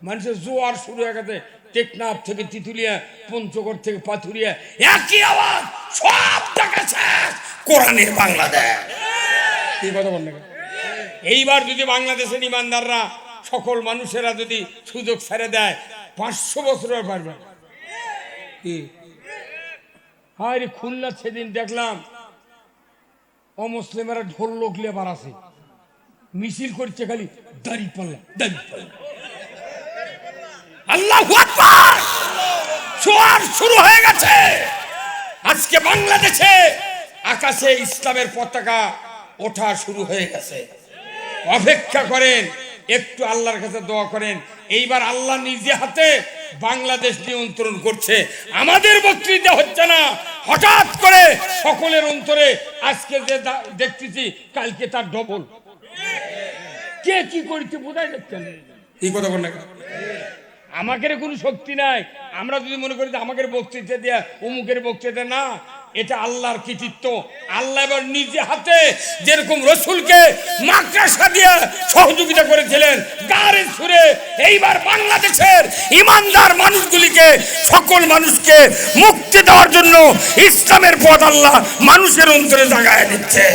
মানুষের জোয়ার শুরু হয়ে গেছে টেকনাফ থেকে তিতুলিয়া, পঞ্চগড় থেকে পাথুরিয়া, একই আওয়াজ, সব দেখাচ্ছে কোরআনের বাংলাদেশ। এই কথা বল না। এইবার যদি বাংলাদেশের ইমানদাররা সকল মানুষেরা যদি সুযোগ ছেড়ে দেয় 500 বছরের পারবে। কি আরে খুলনা সেদিন দেখলাম অমুসলিমেরা ঢোল লোকলে বাড়াছে, মিছিল করছে, খালি দাড়ি পাল্লা দাড়ি পাল্লা। আল্লাহু আকবার, জোয়ার শুরু হয়ে গেছে। আজকে বাংলাদেশে আকাশে ইসলামের পতাকা ওঠা শুরু হয়ে গেছে। অপেক্ষা করেন, একটু আল্লাহর কাছে দোয়া করেন। এইবার আল্লাহ নিজে হাতে বাংলাদেশ নিয়ন্ত্রণ করছে, আমাদের বক্তৃতা হচ্ছে না। হঠাৎ করে সকলের অন্তরে আজকে যে দেখতেছি, কালকে তার ডবল। কে কি করছে বোঝাই যাচ্ছে না। এই কথা বল না। আমাদের কোনো শক্তি নাই। আমরা যদি মনে করি যে আমাদের বক্তৃতা দেয়া অমুকের বক্তৃতা, না, এটা আল্লাহর কৃতিত্ব। আল্লাহ এবার নিজে হাতে যেরকম রসুলকে মাদ্রাসা দিয়ে সহযোগিতা করেছিলেন গাড়ি ছুড়ে, এইবার বাংলাদেশের ইমানদার মানুষগুলিকে, সকল মানুষকে মুক্তি দেওয়ার জন্য ইসলামের পথ আল্লাহ মানুষের অন্তরে জাগায় দিচ্ছে।